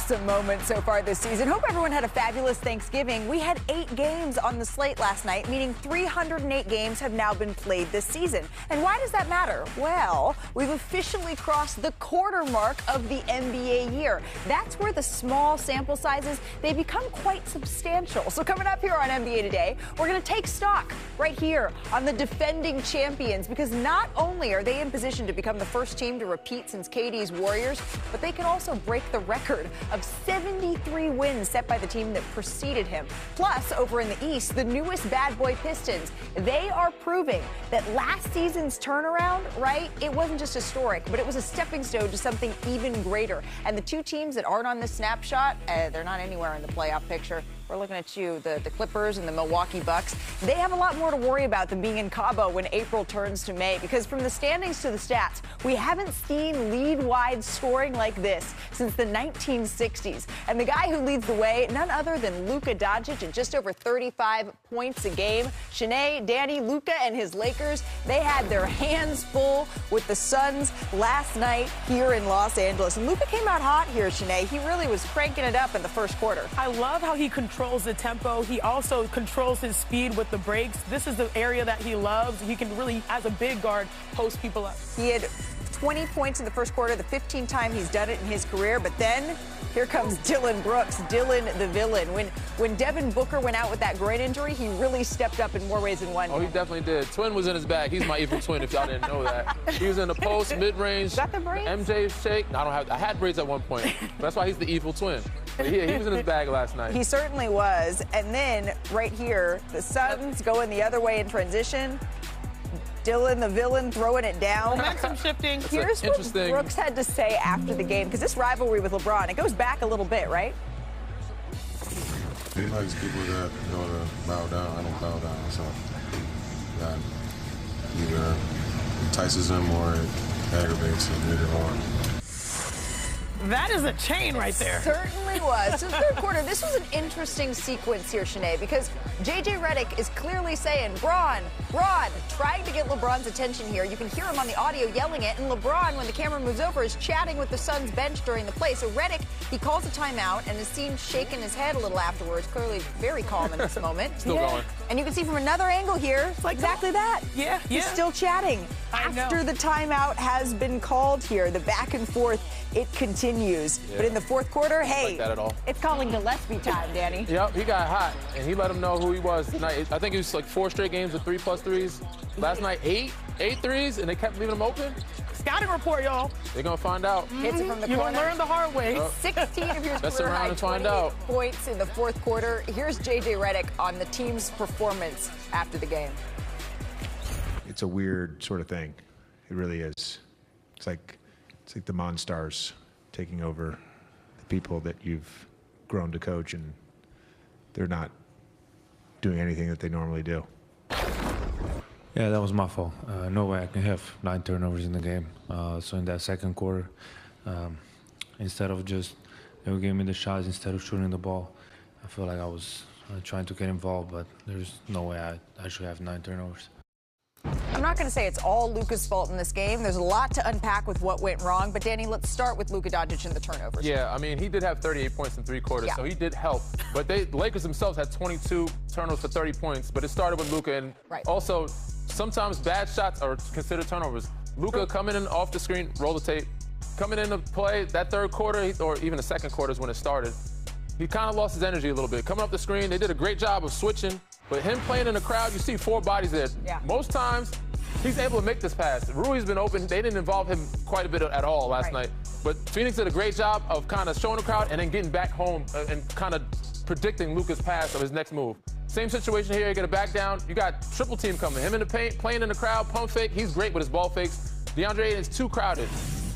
Some moments so far this season. Hope everyone had a fabulous Thanksgiving. We had 8 games on the slate last night, meaning 308 games have now been played this season. And why does that matter? Well, we've officially crossed the quarter mark of the NBA year. That's where the small sample sizes, they become quite substantial. So coming up here on NBA Today, we're going to take stock right here on the defending champions, because not only are they in position to become the first team to repeat since KD's Warriors, but they can also break the record of 73 wins set by the team that preceded him. Plus, over in the East, the newest bad boy Pistons, they are proving that last season's turnaround, right, it wasn't just historic, but it was a stepping stone to something even greater. And the two teams that aren't on this snapshot, they're not anywhere in the playoff picture. We're looking at you, the Clippers and the Milwaukee Bucks. They have a lot more to worry about than being in Cabo when April turns to May, because from the standings to the stats, we haven't seen league-wide scoring like this since the 1960s. And the guy who leads the way, none other than Luka Doncic at just over 35 points a game. Shanae, Danny, Luka and his Lakers, they had their hands full with the Suns last night here in Los Angeles. And Luka came out hot here, Shanae. He really was cranking it up in the first quarter. I love how he controls the tempo. He also controls his speed with the breaks. This is the area that he loves. He can really, as a big guard, post people up. He had 20 points in the first quarter, the 15th time he's done it in his career. But then here comes Dylan Brooks, Dylan the villain. When Devin Booker went out with that groin injury, he really stepped up in more ways than one. Oh, he definitely did. Twin was in his bag. He's my evil twin, if y'all didn't know that. He was in the post, mid-range. Got the braids? MJ shake. No, I had braids at one point. That's why he's the evil twin. But he was in his bag last night. He certainly was. And then right here, the Suns going the other way in transition. Dylan the villain throwing it down. Momentum shifting. Here's what Brooks had to say after the game, because this rivalry with LeBron, it goes back a little bit, right? He likes people that know to bow down. I don't bow down, so that either entices him or it aggravates him, either or. That is a chain right there. Certainly was. So third quarter, this was an interesting sequence here, Shanae, because J.J. Redick is clearly saying, Bron, trying to get LeBron's attention here. You can hear him on the audio yelling it, and LeBron, when the camera moves over, is chatting with the Suns bench during the play. So Redick, he calls a timeout and is seen shaking his head a little afterwards, clearly very calm in this moment. Still going. And you can see from another angle here, it's like exactly that. Yeah. He's still chatting. After the timeout has been called here, the back and forth, it continues. Yeah. But in the fourth quarter, hey, like that at all. It's calling Gillespie time, Danny. Yep, he got hot, and he let him know who he was tonight. I think it was like 4 straight games of 3+ threes. Last night, 8 threes, and they kept leaving him open. Scouting report, y'all. They're going to find out. Hits it from the You're corner. going to learn the hard way. 16 of your Let's career around high, and find 28 out. points in the fourth quarter. Here's J.J. Redick on the team's performance after the game. It's a weird sort of thing. It really is. It's like the Monstars taking over the people that you've grown to coach, and they're not doing anything that they normally do. Yeah, that was my fault. No way I can have 9 turnovers in the game. So in that second quarter, instead of just giving me the shots instead of shooting the ball, I feel like I was trying to get involved, but there's no way I actually have 9 turnovers. I'm not going to say it's all Luka's fault in this game. There's a lot to unpack with what went wrong. But, Danny, let's start with Luka Doncic and the turnovers. Yeah, I mean, he did have 38 points in 3 quarters, so he did help. But the Lakers themselves had 22 turnovers for 30 points, but it started with Luka. And also, sometimes bad shots are considered turnovers. Luka coming in off the screen, roll the tape. Coming in to play that third quarter, or even the second quarter is when it started, he kind of lost his energy a little bit. Coming up the screen, they did a great job of switching. But him playing in the crowd, you see 4 bodies there. Yeah. Most times, he's able to make this pass. Rui's been open. They didn't involve him quite a bit at all last night. But Phoenix did a great job of kind of showing the crowd and then getting back home and kind of predicting Luka's pass of his next move. Same situation here. You get a back down. You got triple team coming. Him in the paint, playing in the crowd, pump fake. He's great with his ball fakes. DeAndre Ayton is too crowded.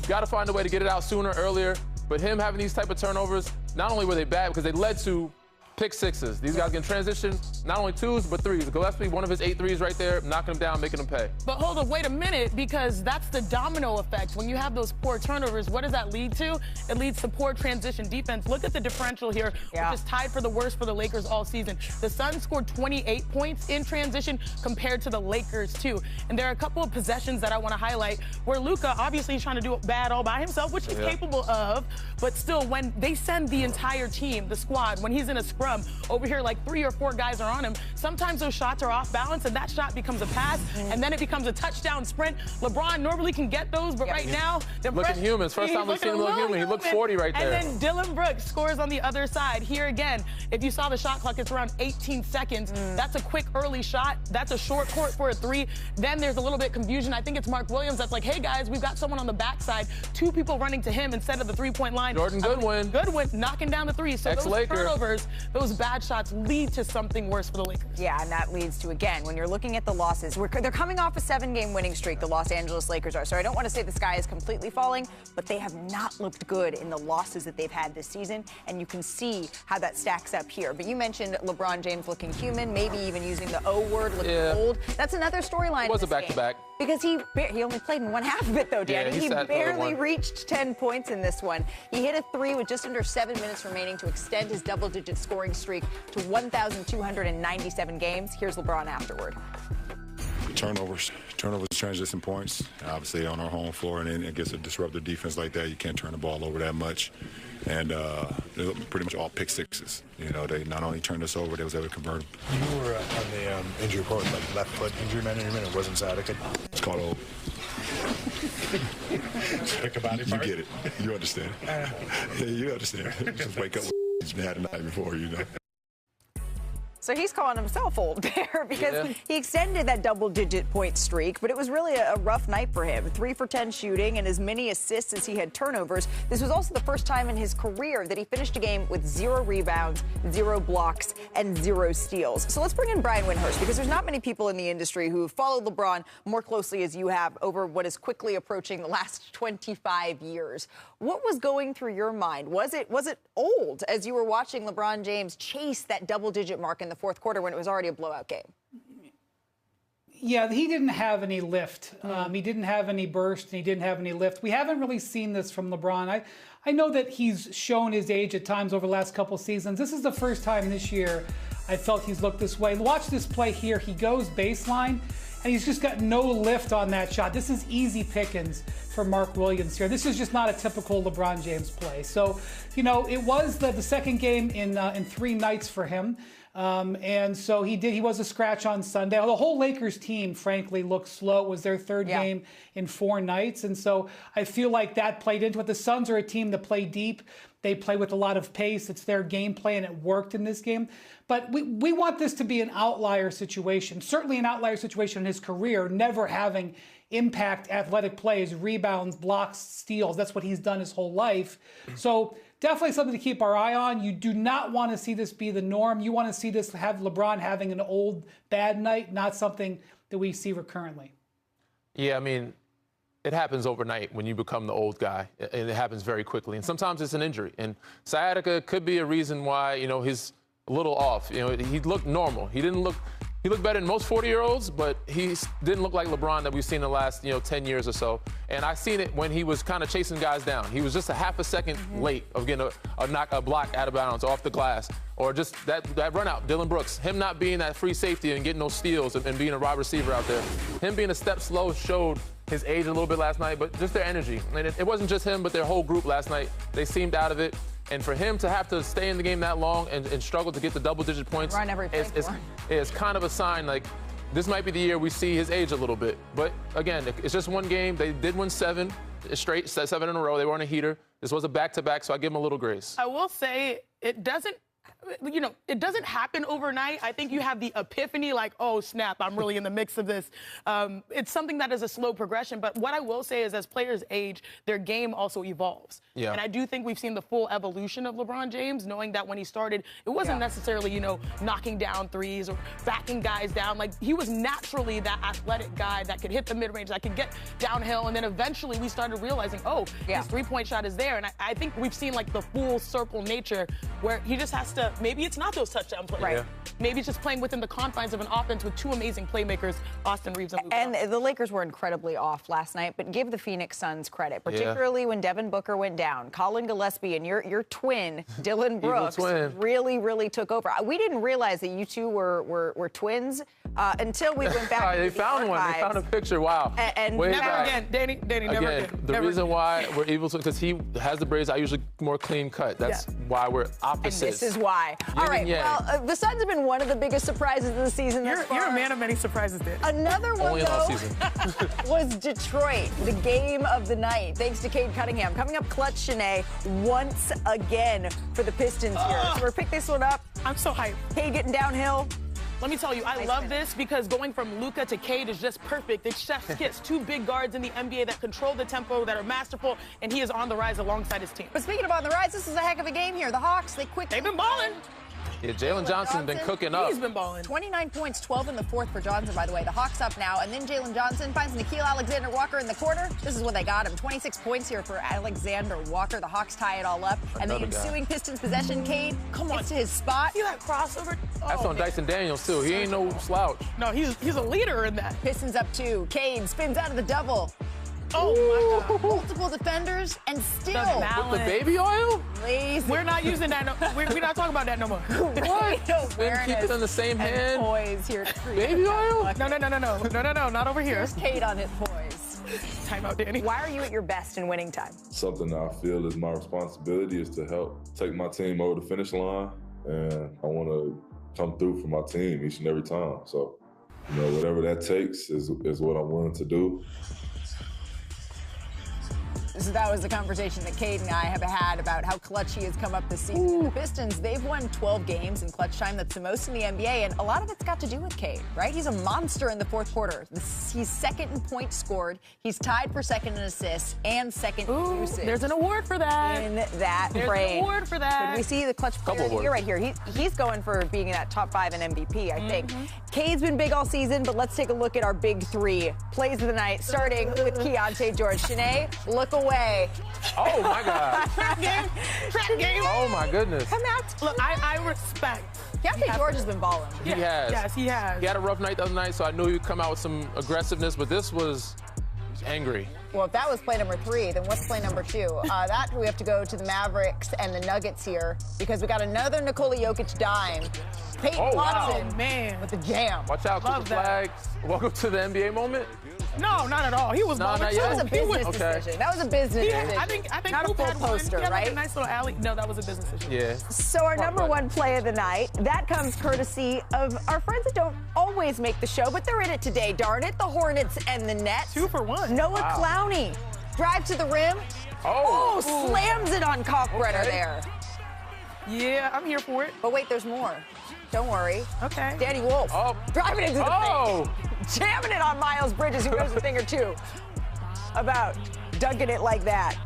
You got to find a way to get it out sooner, earlier. But him having these type of turnovers, not only were they bad because they led to pick sixes. These guys can transition not only twos, but threes. Gillespie, one of his 8 threes right there, knocking them down, making them pay. But hold on, wait a minute, because that's the domino effect. When you have those poor turnovers, what does that lead to? It leads to poor transition defense. Look at the differential here, which is tied for the worst for the Lakers all season. The Suns scored 28 points in transition compared to the Lakers, too. And there are a couple of possessions that I want to highlight where Luka obviously is trying to do it bad all by himself, which he's capable of, but still, when they send the entire team, the squad, when he's in a scrum, over here like 3 or 4 guys are on him, sometimes those shots are off balance and that shot becomes a pass and then it becomes a touchdown sprint. LeBron normally can get those, but right now, looking human. First time we've seen him look human. He looked 40 right there. And then Dylan Brooks scores on the other side. Here again, if you saw the shot clock, it's around 18 seconds. That's a quick early shot. That's a short court for a 3. Then there's a little bit of confusion. I think it's Mark Williams that's like, hey guys, we've got someone on the backside. 2 people running to him instead of the 3-point line. Jordan Goodwin. Goodwin knocking down the 3. So those turnovers, those bad shots lead to something worse for the Lakers. Yeah, and that leads to, again, when you're looking at the losses, they're coming off a 7-game winning streak, the Los Angeles Lakers are. So I don't want to say the sky is completely falling, but they have not looked good in the losses that they've had this season, and you can see how that stacks up here. But you mentioned LeBron James looking human, maybe even using the O word, looking old. That's another storyline. It was a back-to-back. Because he only played in one half of it, though, Danny. Yeah, he barely reached 10 points in this one. He hit a 3 with just under 7 minutes remaining to extend his double-digit scoring streak to 1,297 games. Here's LeBron afterward. Turnovers transition points. Obviously, on our home floor, and against a disruptive defense like that, you can't turn the ball over that much. And they're pretty much all pick sixes. You know, they not only turned us over, they was able to convert them. You were on the injury report, like left foot injury management. It wasn't sciatica. It's called old. Pick a body part. You get it. You understand. Yeah, you understand. Just wake up with you had the night before, you know. So he's calling himself old there because he extended that double-digit point streak, but it was really a rough night for him. 3 for 10 shooting and as many assists as he had turnovers. This was also the first time in his career that he finished a game with 0 rebounds, 0 blocks, and 0 steals. So let's bring in Brian Windhorst, because there's not many people in the industry who followed LeBron more closely as you have over what is quickly approaching the last 25 years. What was going through your mind? Was it old as you were watching LeBron James chase that double-digit mark in the fourth quarter when it was already a blowout game? Yeah, he didn't have any lift. He didn't have any burst, and he didn't have any lift. We haven't really seen this from LeBron. I know that he's shown his age at times over the last couple seasons. This is the first time this year I felt he's looked this way. Watch this play here. He goes baseline, and he's just got no lift on that shot. This is easy pickings for Mark Williams here. This is just not a typical LeBron James play. So, you know, it was the second game in 3 nights for him. And so he was a scratch on Sunday. The whole Lakers team, frankly, looked slow. It was their 3rd game in 4 nights. And so I feel like that played into it. The Suns are a team that play deep. They play with a lot of pace. It's their gameplay, and it worked in this game. But we want this to be an outlier situation, certainly an outlier situation in his career, never having impact athletic plays, rebounds, blocks, steals. That's what he's done his whole life. So definitely something to keep our eye on. You do not want to see this be the norm. You want to see this have LeBron having an old, bad night, not something that we see recurrently. Yeah, I mean, it happens overnight when you become the old guy, and it happens very quickly. And sometimes it's an injury. And sciatica could be a reason why, you know, he's a little off. You know, he looked normal. He looked better than most 40-year-olds, but he didn't look like LeBron that we've seen in the last, 10 years or so. And I seen it when he was kind of chasing guys down. He was just a half a second late of getting a block out of bounds off the glass, or just that run out. Dylan Brooks, him not being that free safety and getting those steals and being a wide receiver out there. Him being a step slow showed his age a little bit last night, but just their energy. And it wasn't just him, but their whole group last night. They seemed out of it. And for him to have to stay in the game that long and struggle to get the double-digit points is kind of a sign, like, this might be the year we see his age a little bit. But, again, it's just one game. They did win 7 straight, 7 in a row. They were on a heater. This was a back-to-back, so I give him a little grace. I will say it doesn't happen overnight. I think you have the epiphany, like, oh, snap, I'm really in the mix of this. It's something that is a slow progression. But what I will say is, as players age, their game also evolves. Yeah. And I do think we've seen the full evolution of LeBron James, knowing that when he started, it wasn't necessarily, knocking down threes or backing guys down. Like, he was naturally that athletic guy that could hit the mid-range, that could get downhill. And then eventually we started realizing, his 3-point shot is there. And I think we've seen, like, the full circle nature where he just has maybe it's not those touchdown plays. Right. Yeah. Maybe it's just playing within the confines of an offense with two amazing playmakers, Austin Reeves and Luka. And the Lakers were incredibly off last night, but give the Phoenix Suns credit, particularly when Devin Booker went down. Colin Gillespie and your twin, Dylan Brooks, really took over. We didn't realize that you two were twins until we went back. They found one. They found a picture. Wow. And never again, Danny, never again. The reason why we're evil because he has the braids. I usually more clean cut. That's why we're opposites. And this is why. All right. Well, the Suns have been one of the biggest surprises of the season thus far. You're a man of many surprises, Dan. Another one, though, was Detroit, the game of the night, thanks to Cade Cunningham. Coming up clutch, Shanae, once again for the Pistons here. So we're pick this one up. I'm so hyped. Cade getting downhill. Let me tell you, I love this because going from Luka to Cade is just perfect. It's chef's kiss. Two big guards in the NBA that control the tempo, that are masterful, and he is on the rise alongside his team. But speaking of on the rise, this is a heck of a game here. The Hawks, they've been balling. Yeah, Jalen Johnson's been cooking up. He's been balling. 29 points, 12 in the fourth for Johnson, by the way. The Hawks up now. And then Jalen Johnson finds Nickeil Alexander-Walker in the corner. This is what they got him. 26 points here for Alexander-Walker. The Hawks tie it all up. And the ensuing Pistons possession, Cade gets to his spot. See that crossover? That's on Dyson Daniels, too. He ain't no slouch. No, he's a leader in that. Pistons up 2. Cade spins out of the double. Oh, my God. Multiple defenders, and still. With the baby oil? Lazy. We're not using that. We're not talking about that no more. What? Then keep it in the same hand? Poise here to create. Baby oil? No, not over here. Here's Cade on his poise. Time out, Danny. Why are you at your best in winning time? Something that I feel is my responsibility is to help take my team over the finish line, and I want to come through for my team each and every time. So, whatever that takes is what I'm willing to do. So that was the conversation that Cade and I have had about how clutch he has come up this season. The Pistons, they've won 12 games in clutch time. That's the most in the NBA, and a lot of it's got to do with Cade, right? He's a monster in the fourth quarter. He's second in points scored. He's tied for second in assists and second in usage. There's an award for that. In that There's frame. an award for that. Could we see the clutch player of the year right here? He's going for being in that top 5 in MVP, I think. Cade's been big all season, but let's take a look at our big 3 plays of the night, starting with Keontae George. Shanae, look away. Oh, my God. Trap game. Oh, my goodness. Come out. Look, I respect. Keontae George has been balling. He has. Yes, he has. He had a rough night the other night, so I knew he would come out with some aggressiveness, but this was angry. Well, if that was play number 3, then what's play number 2? That we have to go to the Mavericks and the Nuggets here because we got another Nikola Jokic dime. Peyton Watson with the jam. Watch out, Cooper Flags. Welcome to the NBA moment. No, not at all. He was balling. That was a business decision. That was a business decision. I think not a full poster, right? right? A nice little alley. No, that was a business decision. Yeah. So our number 1 play of the night, that comes courtesy of our friends that don't always make the show, but they're in it today, darn it. The Hornets and the Nets. 2 for 1. Noah Clowney. Drive to the rim. Oh, slams it on Kalkbrenner there. Yeah, I'm here for it. But wait, there's more. Don't worry. Okay. Danny Wolf. Driving into the paint. Jamming it on Miles Bridges, who knows a thing or two about dunking it like that.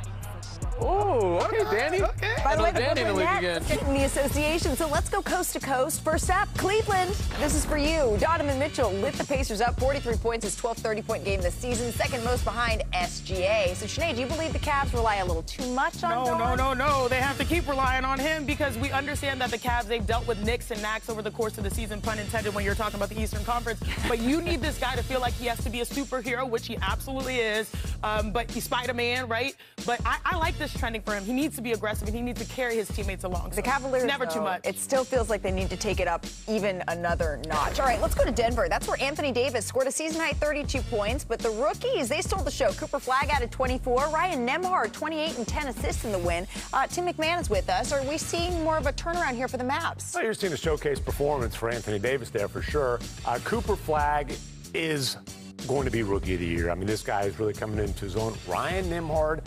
Oh, okay, Danny. Okay. By the way, the Danny in the league again. In the association. So let's go coast to coast. First up, Cleveland. This is for you. Donovan Mitchell lit the Pacers up. 43 points, his 12th 30-point game this season. Second most behind SGA. So, Sinead, do you believe the Cavs rely a little too much on Don? No. They have to keep relying on him because we understand that the Cavs, they've dealt with Knicks and Knacks over the course of the season, pun intended, when you're talking about the Eastern Conference. But you need this guy to feel like he has to be a superhero, which he absolutely is. But he's Spider-Man, right? But I like this trending for him. He needs to be aggressive, and he needs to carry his teammates along. The Cavaliers, never too much. It still feels like they need to take it up even another notch. All right, let's go to Denver. That's where Anthony Davis scored a season-high 32 points, but the rookies, they stole the show. Cooper Flagg added 24. Ryan Nembhard, 28 and 10 assists in the win. Tim McMahon is with us. Are we seeing more of a turnaround here for the Mavs? Well, you're seeing a showcase performance for Anthony Davis there for sure. Cooper Flagg is going to be Rookie of the Year. I mean, this guy is really coming into his own. Ryan Nembhard,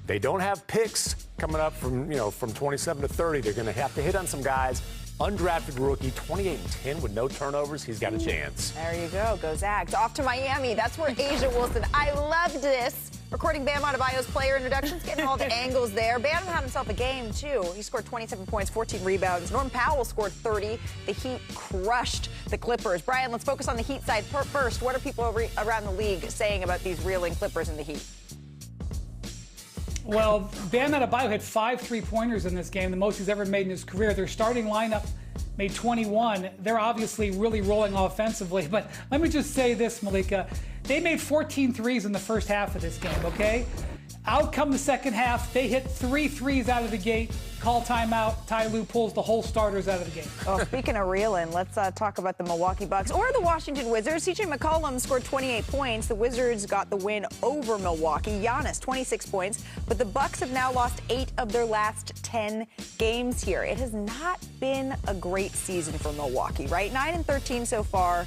they don't have picks coming up from 27 to 30. They're going to have to hit on some guys. Undrafted rookie, 28 and 10 with no turnovers. He's got a chance. There you go. Go Zags. Off to Miami. That's where Asia Wilson. I love this. Recording Bam Adebayo's player introductions, getting all the angles there. Bam had himself a game, too. He scored 27 points, 14 rebounds. Norm Powell scored 30. The Heat crushed the Clippers. Brian, let's focus on the Heat side first. What are people around the league saying about these reeling Clippers and the Heat? Well, Bam Adebayo had 5 3-pointers in this game, the most he's ever made in his career. Their starting lineup made 21. They're obviously really rolling offensively. But let me just say this, Malika. They made 14 threes in the first half of this game, okay? Out come the second half. They hit 3 threes out of the gate. Call timeout. Ty Lue pulls the whole starters out of the game. Oh, speaking of reeling, let's talk about the Milwaukee Bucks or the Washington Wizards. CJ McCollum scored 28 points. The Wizards got the win over Milwaukee. Giannis, 26 points. But the Bucks have now lost 8 of their last 10 games here. It has not been a great season for Milwaukee, right? 9-13 so far.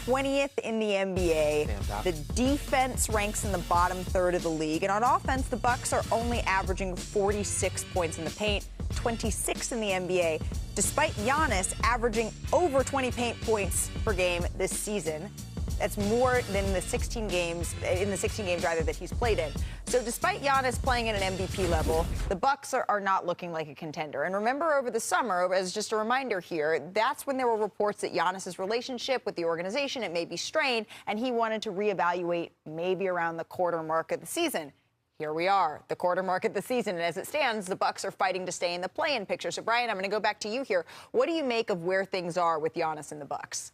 20th in the NBA. The defense ranks in the bottom third of the league. And on offense, the Bucks are only averaging 46 points in the paint, 26th in the NBA, despite Giannis averaging over 20 paint points per game this season. That's more than the 16 games rather that he's played in. So despite Giannis playing at an MVP level, the Bucks are not looking like a contender. And remember, over the summer, as just a reminder here, that's when there were reports that Giannis's relationship with the organization, it may be strained, and he wanted to reevaluate maybe around the quarter mark of the season. Here we are, the quarter mark of the season, and as it stands, the Bucks are fighting to stay in the play-in picture. So, Brian, I'm going to go back to you here. What do you make of where things are with Giannis and the Bucks?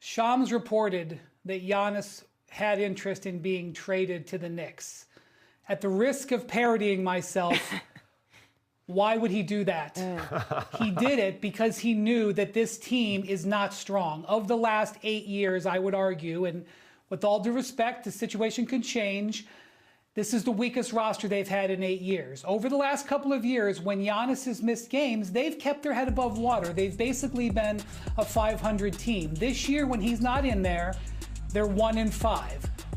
Shams reported that Giannis had interest in being traded to the Knicks. At the risk of parodying myself, why would he do that? He did it because he knew that this team is not strong. Of the last 8 years, I would argue, and with all due respect, the situation could change. This is the weakest roster they've had in 8 years. Over the last couple of years, when Giannis has missed games, they've kept their head above water. They've basically been a 500 team. This year, when he's not in there, they're 1-5.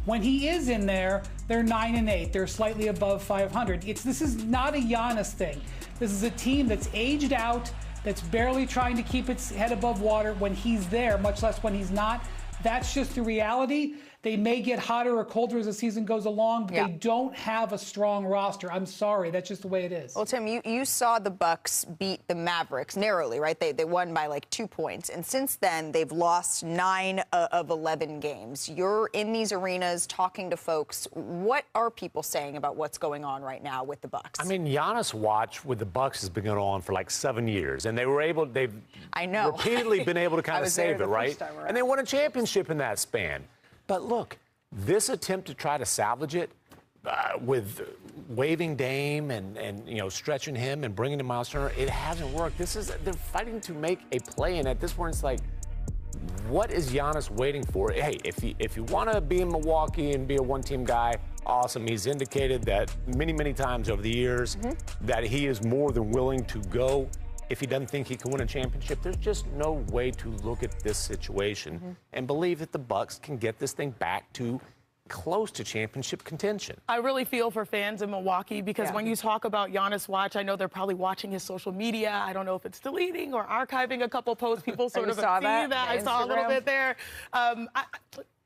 When he is in there, they're 9-8. They're slightly above 500. This is not a Giannis thing. This is a team that's aged out, that's barely trying to keep its head above water when he's there, much less when he's not. That's just the reality. They may get hotter or colder as the season goes along, but they don't have a strong roster. I'm sorry. That's just the way it is. Well, Tim, you saw the Bucks beat the Mavericks narrowly, right? They won by like 2 points. And since then, they've lost 9 of 11 games. You're in these arenas talking to folks. What are people saying about what's going on right now with the Bucks? I mean, Giannis watch with the Bucks has been going on for like 7 years. And they've repeatedly been able to kind of save it, right? And they won a championship in that span. But look, this attempt to try to salvage it with waiving Dame and stretching him and bringing in Miles Turner, it hasn't worked. They're fighting to make a play, and at this point, it's like, what is Giannis waiting for? Hey, if you want to be in Milwaukee and be a one-team guy, awesome. He's indicated that many times over the years that he is more than willing to go. If he doesn't think he can win a championship, there's just no way to look at this situation and believe that the Bucks can get this thing back to close to championship contention. I really feel for fans in Milwaukee because when you talk about Giannis watch, I know they're probably watching his social media. I don't know if it's deleting or archiving a couple posts. People sort of see that. I saw a little bit there.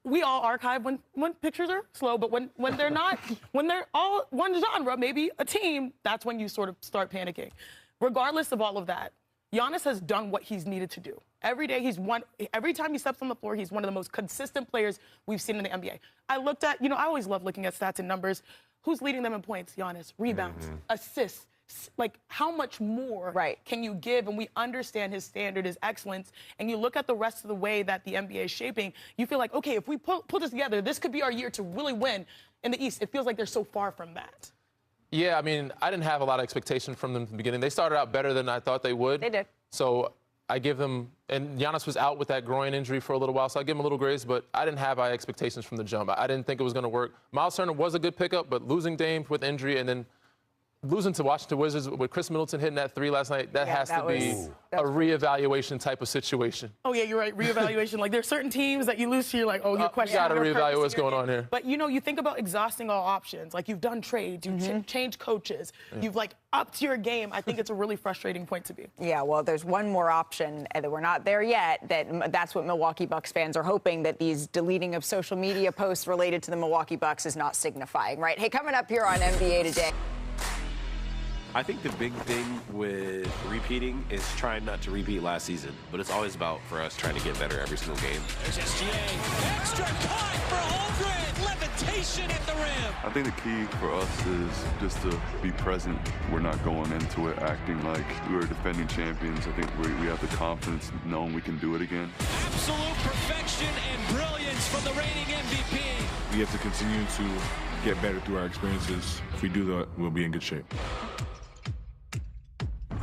We all archive when pictures are slow, but when they're not, when they're all one genre, maybe a team, that's when you sort of start panicking. Regardless of all of that, Giannis has done what he's needed to do. Every day every time he steps on the floor, he's one of the most consistent players we've seen in the NBA. I looked at, I always love looking at stats and numbers. Who's leading them in points? Giannis. Rebounds, assists. Like, how much more can you give? And we understand his standard is excellence. And you look at the rest of the way that the NBA is shaping, you feel like, okay, if we put this together, this could be our year to really win in the East. It feels like they're so far from that. Yeah, I mean, I didn't have a lot of expectation from them at the beginning. They started out better than I thought they would. They did. So I give them, and Giannis was out with that groin injury for a little while, so I give him a little grace, but I didn't have high expectations from the jump. I didn't think it was going to work. Miles Turner was a good pickup, but losing Dame with injury and then losing to Washington Wizards with Chris Middleton hitting that 3 last night, that has to be a reevaluation type of situation. Oh, yeah, you're right. Reevaluation. Like, there's certain teams that you lose to, you're like, oh, you're questioning. You got to reevaluate what's going on here. But, you think about exhausting all options. Like, you've done trades, you've changed coaches, you've, upped your game. I think it's a really frustrating point to be. Yeah, well, there's one more option, and we're not there yet. That's what Milwaukee Bucks fans are hoping, that these deleting of social media posts related to the Milwaukee Bucks is not signifying, right? Hey, coming up here on NBA Today. I think the big thing with repeating is trying not to repeat last season, but it's always about, for us, trying to get better every single game. There's SGA. Extra time for Holmgren. Levitation at the rim. I think the key for us is just to be present. We're not going into it acting like we were defending champions. I think we have the confidence knowing we can do it again. Absolute perfection and brilliance from the reigning MVP. We have to continue to get better through our experiences. If we do that, we'll be in good shape.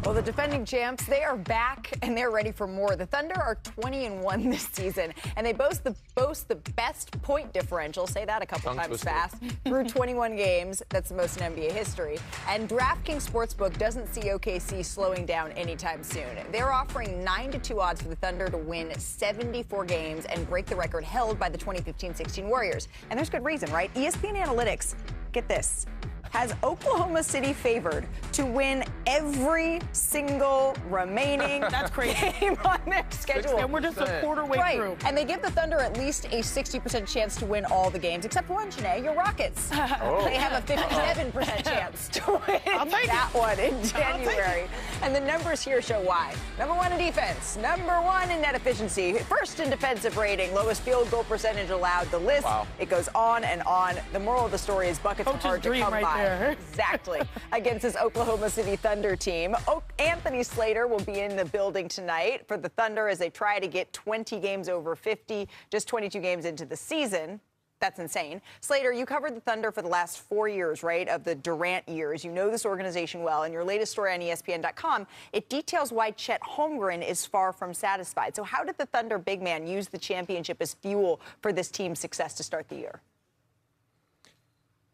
Well, the defending champs, they are back and they're ready for more. The Thunder are 20-1 this season, and they boast the best point differential, say that a couple times fast, through 21 games. That's the most in NBA history. And DraftKings Sportsbook doesn't see OKC slowing down anytime soon. They're offering 9-2 odds for the Thunder to win 74 games and break the record held by the 2015-16 Warriors. And there's good reason, right? ESPN Analytics, get this, has Oklahoma City favored to win every single remaining That's crazy. game on their schedule. And we're just a quarter way through. And they give the Thunder at least a 60% chance to win all the games, except one, Janae, your Rockets. They have a 57% chance to win that one in January. And the numbers here show why. Number 1 in defense, number 1 in net efficiency, first in defensive rating, lowest field goal percentage allowed. The list, it goes on and on. The moral of the story is buckets are hard to come by. Exactly. Against this Oklahoma City Thunder team. Anthony Slater will be in the building tonight for the Thunder as they try to get 20 games over 50, just 22 games into the season. That's insane. Slater, you covered the Thunder for the last 4 years, right, of the Durant years. You know this organization well. In your latest story on ESPN.com, it details why Chet Holmgren is far from satisfied. So how did the Thunder big man use the championship as fuel for this team's success to start the year?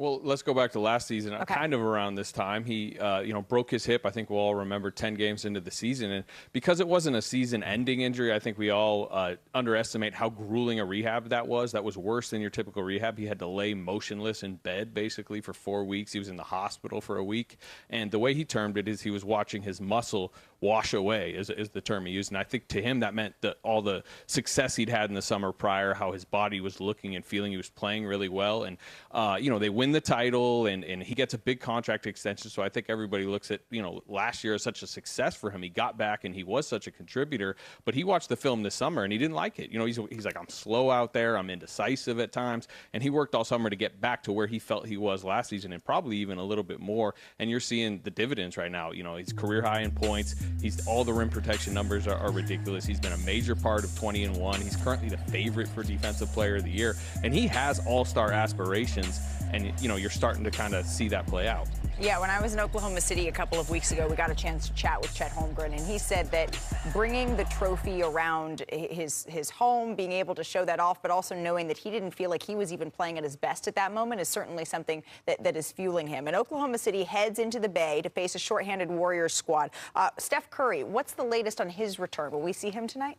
Well, let's go back to last season. Kind of around this time, he, broke his hip. I think we'll all remember 10 games into the season, and because it wasn't a season-ending injury, I think we all underestimate how grueling a rehab that was. That was worse than your typical rehab. He had to lay motionless in bed basically for 4 weeks. He was in the hospital for a week, and the way he termed it is he was watching his muscle wash away, is the term he used. And I think to him that meant that all the success he'd had in the summer prior, how his body was looking and feeling, he was playing really well, and they win the title, and he gets a big contract extension. So I think everybody looks at, last year as such a success for him. He got back and he was such a contributor, but he watched the film this summer and he didn't like it. He's like, I'm slow out there, I'm indecisive at times, and he worked all summer to get back to where he felt he was last season, and probably even a little bit more. And you're seeing the dividends right now. He's career high in points. All the rim protection numbers are ridiculous. He's been a major part of 20-1. He's currently the favorite for Defensive Player of the Year, and he has all-star aspirations. And you're starting to kind of see that play out. Yeah, when I was in Oklahoma City a couple of weeks ago, we got a chance to chat with Chet Holmgren, and he said that bringing the trophy around his home, being able to show that off, but also knowing that he didn't feel like he was even playing at his best at that moment is certainly something that is fueling him. And Oklahoma City heads into the Bay to face a shorthanded Warriors squad. Steph Curry, what's the latest on his return? Will we see him tonight?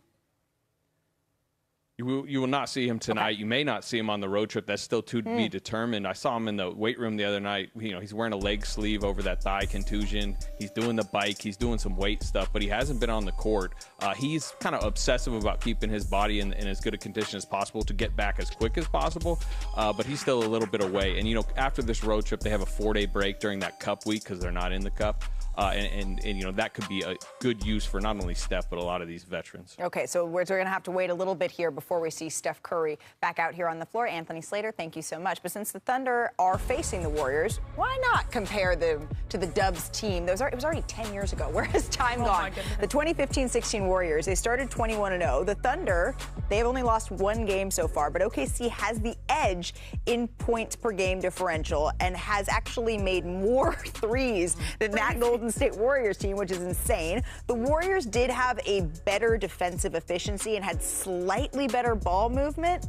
You will not see him tonight. You may not see him on the road trip. That's still to be determined. I saw him in the weight room the other night. He's wearing a leg sleeve over that thigh contusion. He's doing the bike. He's doing some weight stuff, but he hasn't been on the court. He's kind of obsessive about keeping his body in as good a condition as possible to get back as quick as possible, but he's still a little bit away. And, after this road trip, they have a 4-day break during that Cup week because they're not in the Cup. And that could be a good use for not only Steph, but a lot of these veterans. Okay, so we're going to have to wait a little bit here before we see Steph Curry back out here on the floor. Anthony Slater, thank you so much. But since the Thunder are facing the Warriors, why not compare them to the Dubs team? It was already 10 years ago. Where has time gone? The 2015-16 Warriors, they started 21-0. The Thunder, they have only lost 1 game so far, but OKC has the edge in points per game differential and has actually made more threes than that Golden State Warriors team, which is insane. The Warriors did have a better defensive efficiency and had slightly better ball movement.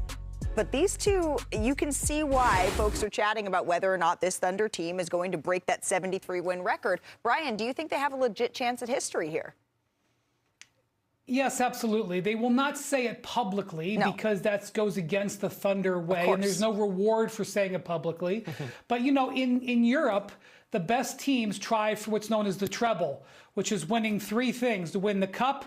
But these two, you can see why folks are chatting about whether or not this Thunder team is going to break that 73-win record. Brian, do you think they have a legit chance at history here? Yes, absolutely. They will not say it publicly because that goes against the Thunder way, and there's no reward for saying it publicly. But, in Europe, the best teams try for what's known as the treble, which is winning 3 things: to win the Cup,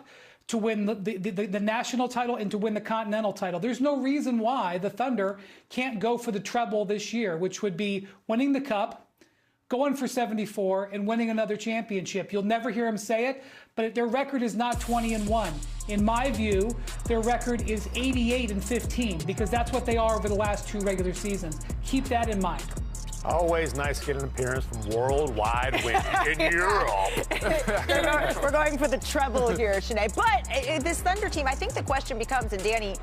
to win the national title, and to win the continental title. There's no reason why the Thunder can't go for the treble this year, which would be winning the Cup, going for 74 and winning another championship. You'll never hear him say it, but their record is not 20-1. In my view, their record is 88-15 because that's what they are over the last 2 regular seasons. Keep that in mind. Always nice to get an appearance from Worldwide Wendy in Europe. We're going for the treble here, Shanae. But this Thunder team, I think the question becomes, and Danny,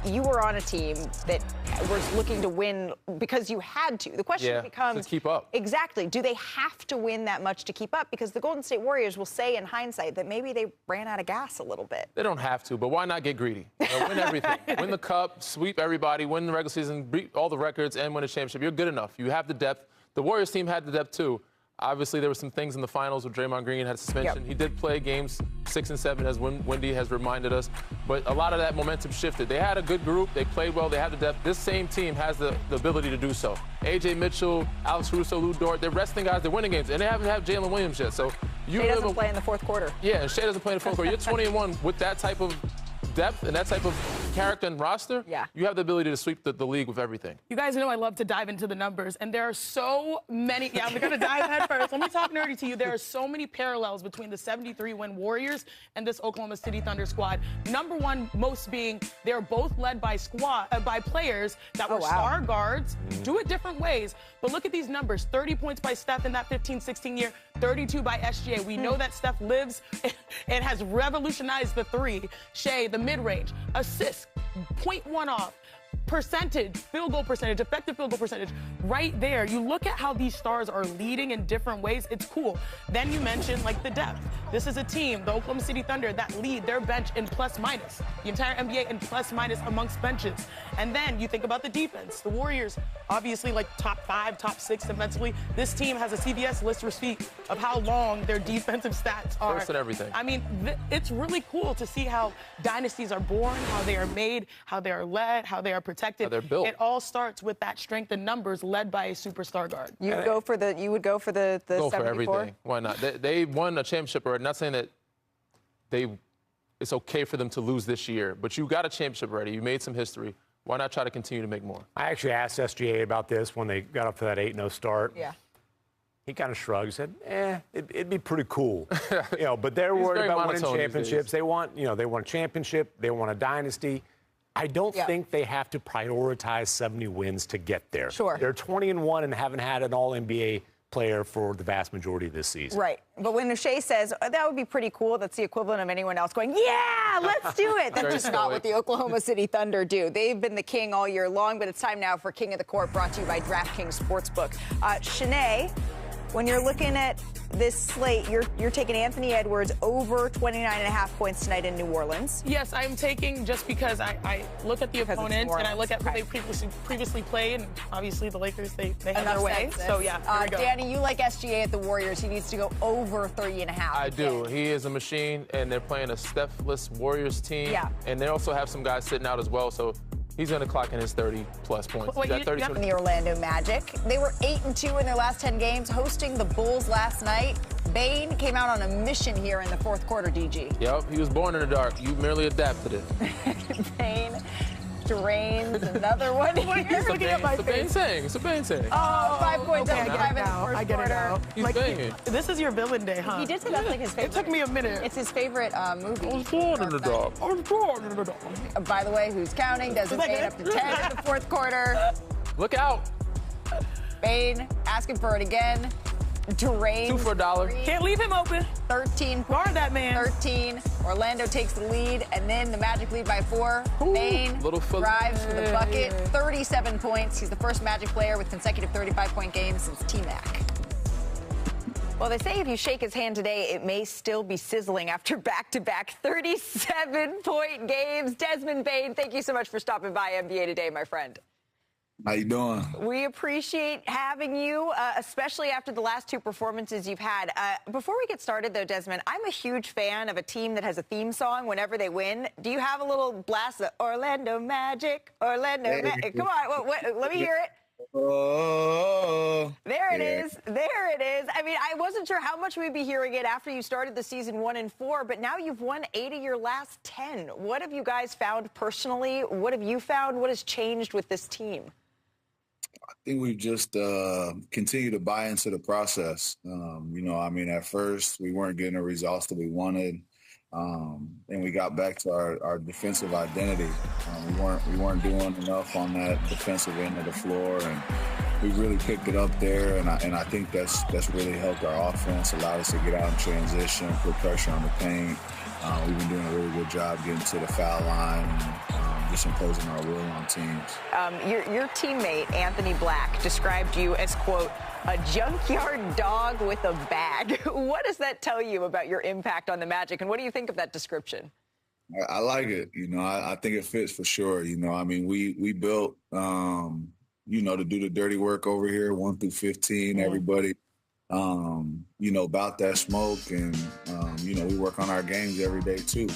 you were on a team that was looking to win because you had to. The question becomes, to keep up. Exactly. Do they have to win that much to keep up? Because the Golden State Warriors will say in hindsight that maybe they ran out of gas a little bit. They don't have to, but why not get greedy? Win everything. Win the cup, sweep everybody, win the regular season, beat all the records, and win a championship. You're good enough. You have the depth. The Warriors team had the depth, too. Obviously, there were some things in the finals where Draymond Green had suspension. Yep. He did play games 6 and 7, as Wendy has reminded us. But a lot of that momentum shifted. They had a good group. They played well. They had the depth. This same team has the ability to do so. A.J. Mitchell, Alex Russo, Lou Dort, they're resting guys. They're winning games. And they haven't had Jalen Williams yet. So Shea doesn't play in the fourth quarter. Yeah, and Shea doesn't play in the fourth quarter. You're 20-1 with that type of depth and that type of character and roster. Yeah. You have the ability to sweep the league with everything. You guys know I love to dive into the numbers, and there are so many. Yeah, I'm going to dive head first. Let me talk nerdy to you. There are so many parallels between the 73-win Warriors and this Oklahoma City Thunder squad. Number one, most being they're both led by players that were star guards. Do it different ways. But look at these numbers. 30 points by Steph in that 15-16 year, 32 by SGA. We know that Steph lives and has revolutionized the three. Shea, the mid-range, assists, 0.1 off, percentage, field goal percentage, effective field goal percentage, right there. You look at how these stars are leading in different ways. It's cool. Then you mentioned like the depth. This is a team, the Oklahoma City Thunder, that lead their bench in plus minus. The entire NBA in plus minus amongst benches. And then you think about the defense. The Warriors, obviously like top 5, top 6 defensively. This team has a CBS list receipt of how long their defensive stats are. First and everything. I mean, it's really cool to see how dynasties are born, how they are made, how they are led, how they are protected. How they're built. It all starts with that strength in numbers led by a superstar guard. You would go for the 74? For everything. Why not? They won a championship already. Not saying that it's okay for them to lose this year, but you got a championship already. You made some history. Why not try to continue to make more? I actually asked SGA about this when they got up to that 8-0 start. Yeah. He kind of shrugged. He said, it'd be pretty cool. But they're worried about winning championships. They want a championship. They want a dynasty. I don't think they have to prioritize 70 wins to get there. Sure. They're 20-1 and haven't had an all-NBA player for the vast majority of this season. Right. But when Shea says, that would be pretty cool, that's the equivalent of anyone else going, yeah, let's do it. That's just not what the Oklahoma City Thunder do. They've been the king all year long, but it's time now for King of the Court, brought to you by DraftKings Sportsbook. Shanae, when you're looking at this slate, you're taking Anthony Edwards over 29.5 points tonight in New Orleans. Yes, I'm taking just because I look at the opponent and I look at who they previously played, and obviously the Lakers, they have their way. So, yeah, here we go. Danny, you like SGA at the Warriors. He needs to go over 30.5. I do. He is a machine, and they're playing a Steph-less Warriors team. Yeah. And they also have some guys sitting out as well, so he's going to clock in his 30-plus points. Wait, the Orlando Magic. They were 8-2 in their last 10 games, hosting the Bulls last night. Bane came out on a mission here in the fourth quarter, DG. Yep, he was born in the dark. You merely adapted it. Bane drains another one here. It's a Bane saying. Oh, 5 points up to 5 in the first quarter. He's banging. This is your villain day, huh? He did say that's like his favorite. It took me a minute. It's his favorite movie. I was born in the dark. By the way, who's counting? Doesn't Bane up to 10 in the fourth quarter. Look out. Bane asking for it again. Drains. 2 for $1. Can't leave him open. 13. Guard that man. 13. Orlando takes the lead, and then the Magic lead by 4. Bane drives for the bucket. 37 points. He's the first Magic player with consecutive 35-point games since T-Mac. Well, they say if you shake his hand today, it may still be sizzling after back-to-back 37-point games. Desmond Bane, thank you so much for stopping by NBA Today, my friend. How you doing? We appreciate having you, especially after the last 2 performances you've had. Before we get started, though, Desmond, I'm a huge fan of a team that has a theme song whenever they win. Do you have a little blast of Orlando Magic, Magic? Come on, let me hear it. Oh, there it is. There it is. I mean, I wasn't sure how much we'd be hearing it after you started the season 1-4, but now you've won 8 of your last 10. What have you guys found personally? What have you found? What has changed with this team? think we've just continued to buy into the process. At first we weren't getting the results that we wanted. And we got back to our defensive identity. We weren't doing enough on that defensive end of the floor, and we really picked it up there. And I think that's really helped our offense, allowed us to get out in transition, put pressure on the paint. We've been doing a really good job getting to the foul line and just imposing our will on teams. Your teammate, Anthony Black, described you as, quote, a junkyard dog with a bag. What does that tell you about your impact on the Magic, and what do you think of that description? I like it. I think it fits for sure. We built, to do the dirty work over here, 1 through 15, everybody, about that smoke. And, we work on our games every day too,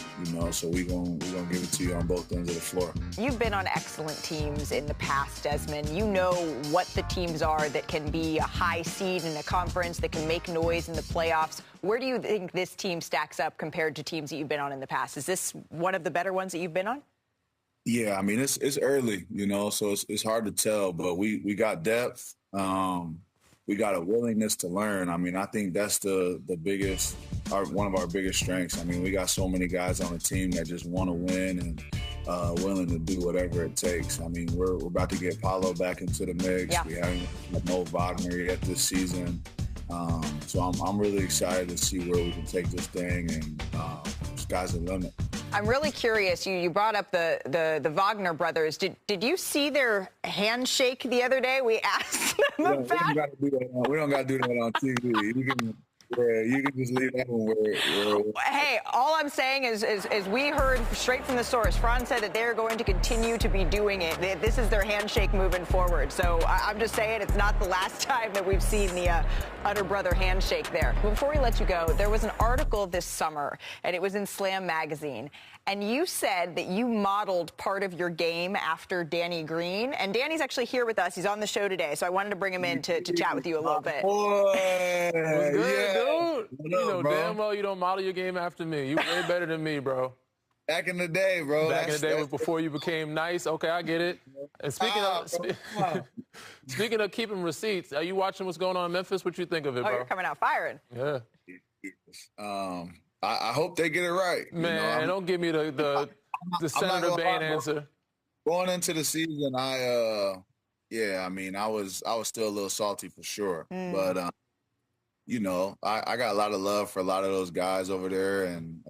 so we're going to give it to you on both ends of the floor. You've been on excellent teams in the past, Desmond. You know what the teams are that can be a high seed in a conference, that can make noise in the playoffs. Where do you think this team stacks up compared to teams that you've been on in the past? Is this one of the better ones that you've been on? Yeah, it's early, so it's hard to tell, but we got depth. We got a willingness to learn. I think that's the biggest, one of our biggest strengths. We got so many guys on the team that just want to win and willing to do whatever it takes. We're about to get Paolo back into the mix. Yeah. We haven't had no Wagner yet this season. So I'm really excited to see where we can take this thing, and sky's the limit. I'm really curious. You brought up the Wagner brothers. Did you see their handshake the other day? We asked them about. We don't got to do that on TV. You can just leave that one where. Hey, all I'm saying is we heard straight from the source. Franz said that they're going to continue to be doing it. This is their handshake moving forward. So I'm just saying it's not the last time that we've seen the Utter Brother handshake there. Before we let you go, there was an article this summer, and it was in Slam magazine. And you said that you modeled part of your game after Danny Green. And Danny's actually here with us. He's on the show today. So I wanted to bring him in to chat with you a little bit. Boy, dude. Damn well you don't model your game after me. You way better than me, bro. Back in the day, bro. Back in the day before you became nice. Okay, I get it. And speaking of keeping receipts, are you watching what's going on in Memphis? What you think of it, bro? Oh, you're coming out firing. Yeah. I hope they get it right. Man, don't give me the Senator Bain answer. Going into the season, I was still a little salty for sure. But I got a lot of love for a lot of those guys over there, and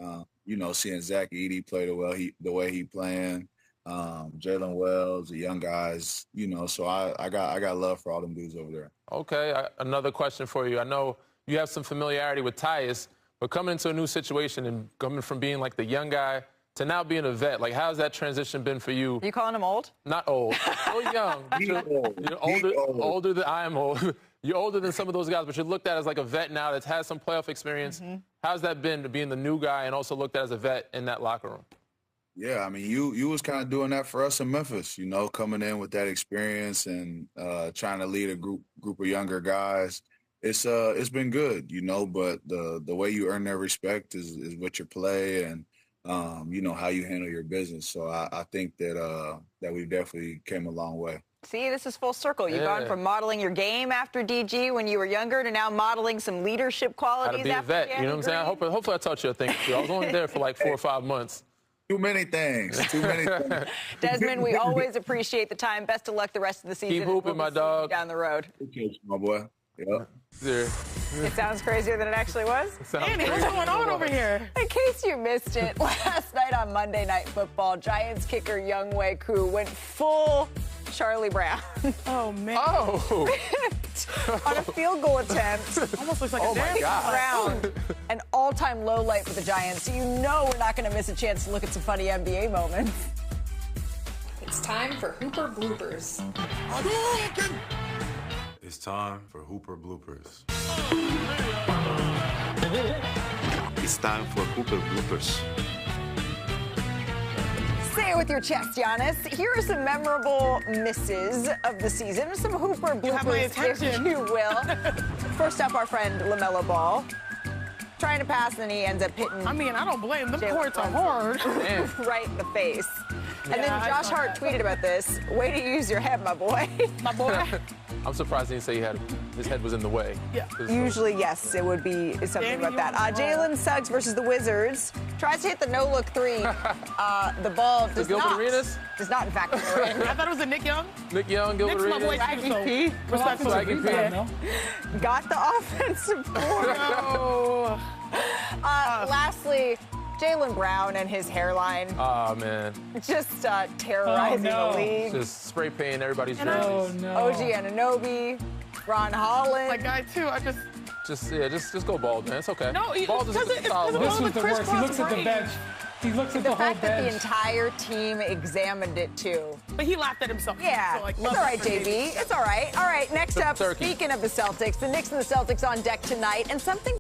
seeing Zach Edey play the way he playing, Jalen Wells, the young guys, so I got love for all them dudes over there. Okay, another question for you. I know you have some familiarity with Tyus, but coming into a new situation and coming from being like the young guy to now being a vet, like how's that transition been for you? You calling him old? Not old. So young. You're older than I am old. You're older than some of those guys, but you're looked at as like a vet now that's had some playoff experience. Mm-hmm. How's that been to being the new guy and also looked at as a vet in that locker room? Yeah, you was kind of doing that for us in Memphis, coming in with that experience and trying to lead a group of younger guys. It's been good, but the way you earn their respect is with your play and how you handle your business. So I think that we've definitely came a long way. See, this is full circle. You've gone from modeling your game after DG when you were younger to now modeling some leadership qualities after Danny Green. You know what I'm saying? Hopefully I taught you a thing or two. I was only there for like 4 or 5 months. Too many things. Desmond, we always appreciate the time. Best of luck the rest of the season. Keep hooping, my dog. Down the road. Okay, my boy. Yep. It sounds crazier than it actually was. Andy, what's going on over here? In case you missed it, last night on Monday Night Football, Giants kicker Younghoe Koo went full Charlie Brown. Oh, man. Oh. On a field goal attempt. Almost looks like a dance. Brown, an all-time low light for the Giants. So we're not going to miss a chance to look at some funny NBA moments. It's time for Hooper Bloopers. It's time for Hooper Bloopers. It's time for Hooper Bloopers. Say it with your chest, Giannis. Here are some memorable misses of the season. Some Hooper bloopers, if you will. First up, our friend LaMelo Ball. Trying to pass, and then he ends up hitting. I don't blame them. Courts are hard. Right in the face. And then Josh Hart tweeted about this. Way to use your head, my boy. My boy. I'm surprised he didn't say his head was in the way. Yeah. Usually, yes, it would be something about that. Jalen Suggs versus the Wizards. Tries to hit the no-look three. The ball does not, in fact, go in. I thought it was a Nick Young. Nick Young, Gilbert Arenas. My boy, Swaggy P. Swaggy P. Got the offensive board. No. Lastly, Jaylen Brown and his hairline. Oh, man. Just terrorizing the league. Just spray painting everybody's jerseys. Oh, no. OG Anunoby, Ron Holland. My guy, too. Just go bald, man. It's okay. No, bald This was the worst. He looks at the bench. He looks at the whole fact that the bench. entire team examined it, too. But he laughed at himself. Yeah, So, it's all right, JB. It's all right. All right, next up, speaking of the Celtics, the Knicks and the Celtics on deck tonight, and something